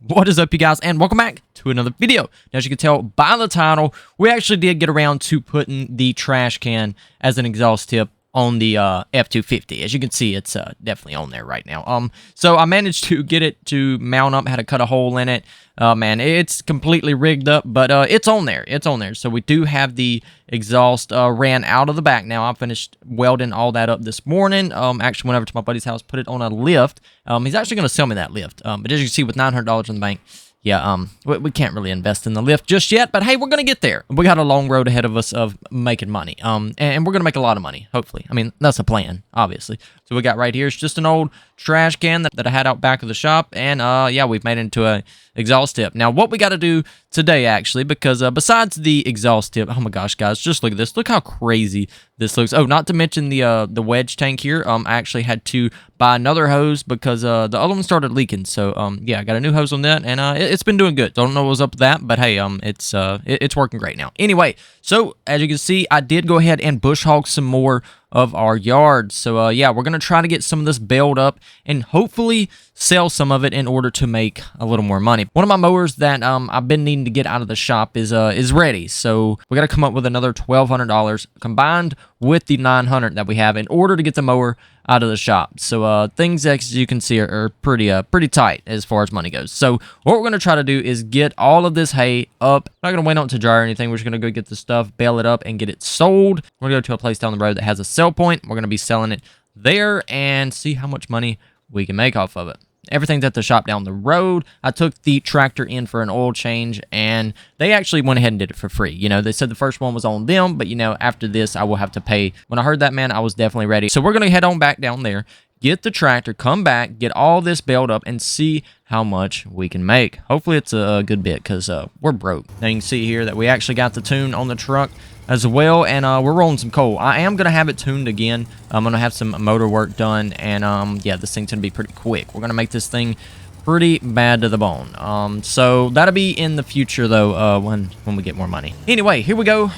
What is up, you guys, and welcome back to another video. Now, as you can tell by the title, we actually did get around to putting the trash can as an exhaust tip on the F250. As you can see, it's definitely on there right now. So I managed to get it to mount up, had to cut a hole in it. Man, it's completely rigged up, but it's on there. It's on there. So we do have the exhaust ran out of the back now. I finished welding all that up this morning. Actually went over to my buddy's house, put it on a lift. He's actually going to sell me that lift. But as you can see, with $900 in the bank, yeah, we can't really invest in the lift just yet, but hey, we're going to get there. We got a long road ahead of us of making money, and we're going to make a lot of money, hopefully. I mean, that's the plan, obviously. So we got right here, it's just an old trash can that I had out back of the shop, and yeah, we've made it into a exhaust tip. Now, what we got to do today, actually, because besides the exhaust tip, oh my gosh, guys, just look at this. Look how crazy this looks. Oh, not to mention the wedge tank here. I actually had to buy another hose because the other one started leaking. So, yeah, I got a new hose on that, and it's been doing good. Don't know what was up with that, but hey, it's working great now. Anyway, so as you can see, I did go ahead and bush hog some more of our yard. So yeah, we're gonna try to get some of this baled up and hopefully sell some of it in order to make a little more money. One of my mowers that I've been needing to get out of the shop is ready, so we gotta come up with another $1,200 combined with the $900 that we have in order to get the mower out of the shop. So things, as you can see, are pretty tight as far as money goes. So what we're gonna try to do is get all of this hay up. I'm not gonna wait on it to dry or anything. We're just gonna go get the stuff, bale it up, and get it sold. We're gonna go to a place down the road that has a sell point. We're gonna be selling it there and see how much money we can make off of it. Everything's at the shop down the road. I took the tractor in for an oil change, and they actually went ahead and did it for free. You know, they said the first one was on them, but, you know, after this, I will have to pay. When I heard that, man, I was definitely ready. So we're going to head on back down there, get the tractor, come back, get all this baled up, and see how much we can make. Hopefully it's a good bit, because we're broke. Now you can see here that we actually got the tune on the truck as well, and we're rolling some coal. I am going to have it tuned again. I'm going to have some motor work done, and yeah, this thing's going to be pretty quick. We're going to make this thing pretty bad to the bone. So that'll be in the future, though, when we get more money. Anyway, here we go.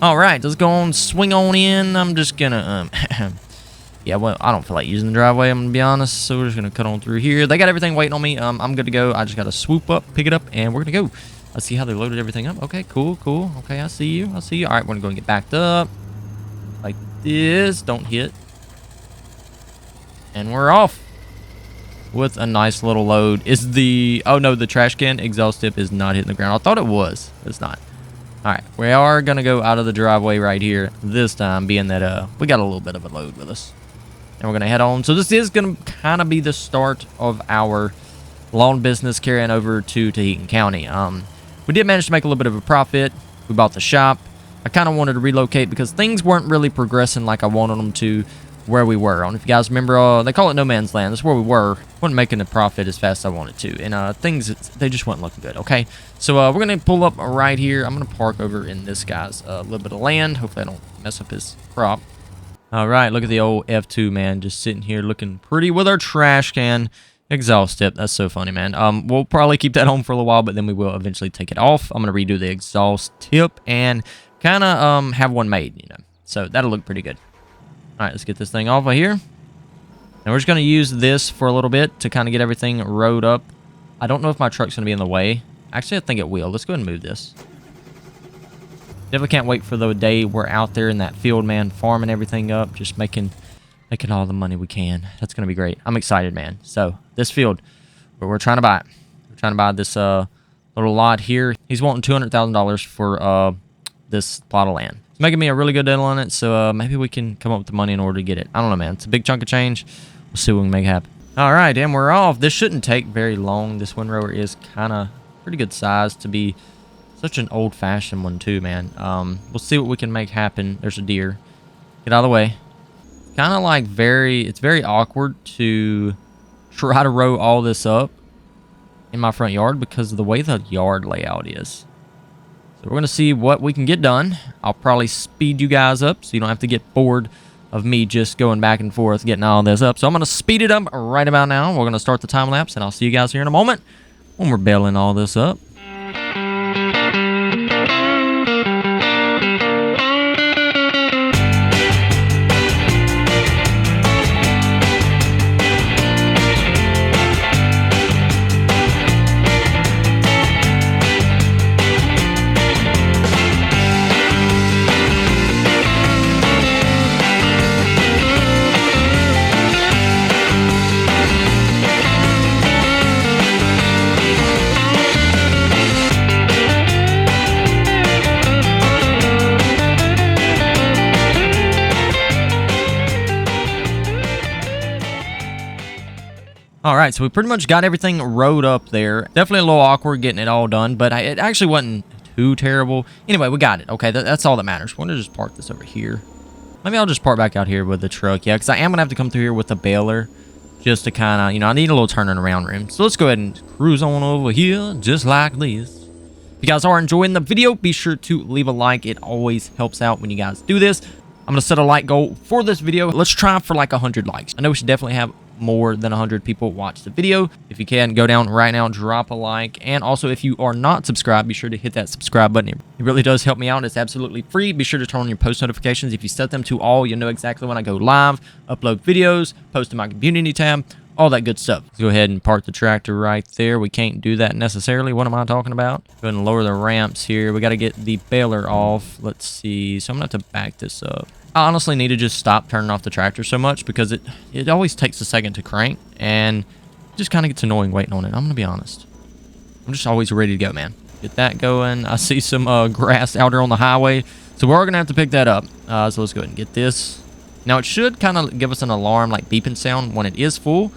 All right, let's go on, swing on in. I'm just going to, yeah, well, I don't feel like using the driveway, I'm going to be honest, so we're just going to cut on through here. They got everything waiting on me. I'm good to go. I just got to swoop up, pick it up, and we're going to go. Let's see how they loaded everything up. Okay, cool. Okay, I see you. All right, we're going to go and get backed up. Like this. Don't hit. And we're off. With a nice little load. Is the... Oh, no, the trash can exhaust tip is not hitting the ground. I thought it was. It's not. All right, we are going to go out of the driveway right here this time, being that we got a little bit of a load with us. And we're going to head on. So this is going to kind of be the start of our lawn business carrying over to Tahiti County. We did manage to make a little bit of a profit. We bought the shop. I kind of wanted to relocate because things weren't really progressing like I wanted them to where we were. I don't know if you guys remember, they call it no man's land. That's where we were. Wasn't making a profit as fast as I wanted to. And things, they just weren't looking good, okay? So we're going to pull up right here. I'm going to park over in this guy's little bit of land. Hopefully I don't mess up his crop. All right, look at the old F2, man. Just sitting here looking pretty with our trash can exhaust tip. That's so funny, man. We'll probably keep that on for a little while, but then we will eventually take it off. I'm going to redo the exhaust tip and kind of have one made, you know. So that'll look pretty good. All right, let's get this thing off of here. And we're just going to use this for a little bit to kind of get everything rode up. I don't know if my truck's going to be in the way. Actually, I think it will. Let's go ahead and move this. Definitely can't wait for the day we're out there in that field, man, farming everything up, just making all the money we can. That's going to be great. I'm excited, man. So this field, we're trying to buy it. We're trying to buy this little lot here. He's wanting $200,000 for this plot of land. It's making me a really good deal on it, so maybe we can come up with the money in order to get it. I don't know, man. It's a big chunk of change. We'll see what we can make happen. All right, and we're off. This shouldn't take very long. This windrower is kind of pretty good size to be such an old-fashioned one too, man. We'll see what we can make happen. There's a deer. Get out of the way. Kind of like it's very awkward to try to row all this up in my front yard because of the way the yard layout is. So we're going to see what we can get done. I'll probably speed you guys up so you don't have to get bored of me just going back and forth getting all this up. So I'm going to speed it up right about now. We're going to start the time lapse, and I'll see you guys here in a moment when we're baling all this up. All right, so we pretty much got everything rode up there. Definitely a little awkward getting it all done, but it actually wasn't too terrible. Anyway, we got it. Okay, that's all that matters. We're going to just park this over here. Maybe I'll just park back out here with the truck. Yeah, because I am going to have to come through here with the baler just to kind of, you know, I need a little turning around room. So let's go ahead and cruise on over here just like this. If you guys are enjoying the video, be sure to leave a like. It always helps out when you guys do this. I'm going to set a like goal for this video. Let's try for like 100 likes. I know we should definitely have more than 100 people watch the video. If you can, go down right now, drop a like. And also, if you are not subscribed, be sure to hit that subscribe button. It really does help me out. It's absolutely free. Be sure to turn on your post notifications. If you set them to all, you'll know exactly when I go live, upload videos, post in my community tab, all that good stuff. Let's go ahead and park the tractor right there. We can't do that necessarily. What am I talking about? Go ahead and lower the ramps here. We got to get the baler off. Let's see. So I'm going to have to back this up. I honestly need to just stop turning off the tractor so much because it always takes a second to crank and it just kind of gets annoying waiting on it. I'm going to be honest. I'm just always ready to go, man. Get that going. I see some grass out there on the highway, so we're going to have to pick that up. So let's go ahead and get this. Now, it should kind of give us an alarm, like beeping sound when it is full.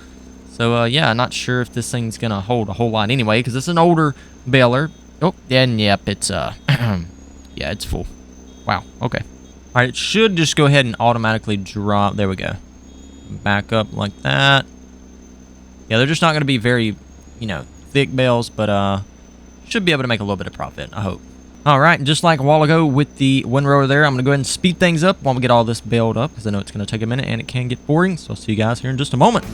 So, yeah, I'm not sure if this thing's going to hold a whole lot anyway because it's an older baler. Oh, and yep, it's, yeah, it's full. Wow, okay. All right, it should just go ahead and automatically drop. There we go. Back up like that. Yeah, they're just not going to be very, you know, thick bales, but should be able to make a little bit of profit, I hope. All right, and just like a while ago with the windrower there, I'm going to go ahead and speed things up while we get all this baled up because I know it's going to take a minute and it can get boring. So I'll see you guys here in just a moment.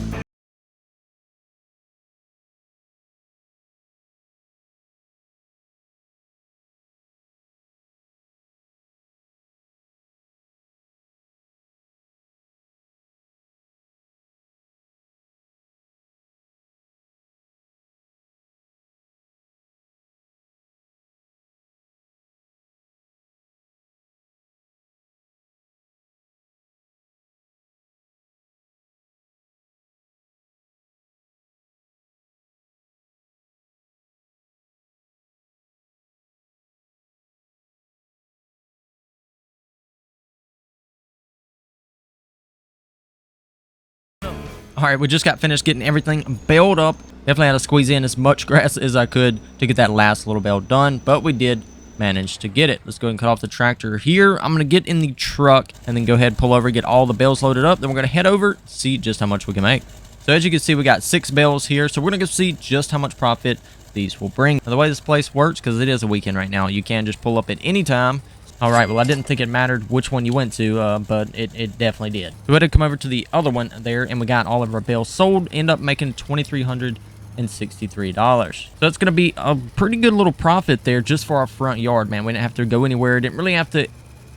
All right, we just got finished getting everything baled up. Definitely had to squeeze in as much grass as I could to get that last little bale done, but we did manage to get it. Let's go ahead and cut off the tractor here. I'm going to get in the truck and then go ahead and pull over, get all the bales loaded up. Then we're going to head over, see just how much we can make. So as you can see, we got 6 bales here. So we're going to go see just how much profit these will bring. Now, the way this place works, because it is a weekend right now, you can just pull up at any time. All right, well, I didn't think it mattered which one you went to, but it definitely did. So we had to come over to the other one there, and we got all of our bales sold. End up making $2,363. So it's going to be a pretty good little profit there just for our front yard, man. We didn't have to go anywhere. Didn't really have to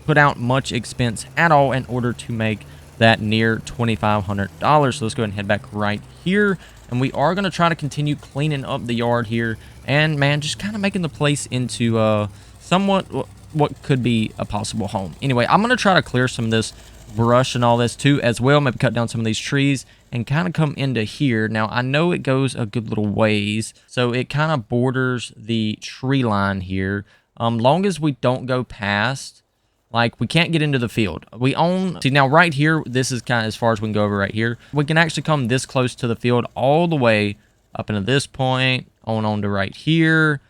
put out much expense at all in order to make that near $2,500. So let's go ahead and head back right here. And we are going to try to continue cleaning up the yard here. And, man, just kind of making the place into somewhat what could be a possible home. Anyway, I'm going to try to clear some of this brush and all this too as well. Maybe cut down some of these trees and kind of come into here. Now, I know it goes a good little ways, so it kind of borders the tree line here. Long as we don't go past, like, we can't get into the field. We own, see, now right here, this is kind of as far as we can go over right here. We can actually come this close to the field all the way up into this point, on to right here,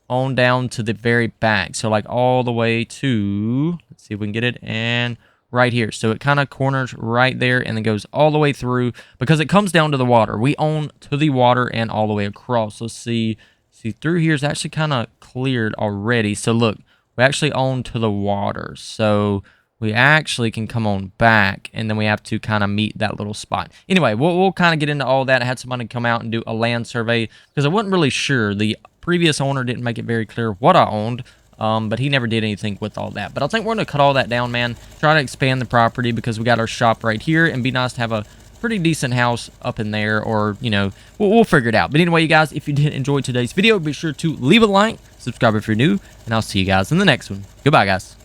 on down to the very back. So like all the way to, let's see if we can get it, and right here. So it kind of corners right there and then goes all the way through because it comes down to the water. We own to the water and all the way across. Let's see through here is actually kind of cleared already. So look, we actually own to the water. So we actually can come on back and then we have to kind of meet that little spot. Anyway, we'll kind of get into all that. I had somebody come out and do a land survey because I wasn't really sure. The previous owner didn't make it very clear what I owned, but he never did anything with all that. But I think we're going to cut all that down, man. Try to expand the property because we got our shop right here, and be nice to have a pretty decent house up in there, or, you know, we'll figure it out. But anyway, you guys, if you did enjoy today's video, be sure to leave a like, subscribe if you're new, and I'll see you guys in the next one. Goodbye, guys.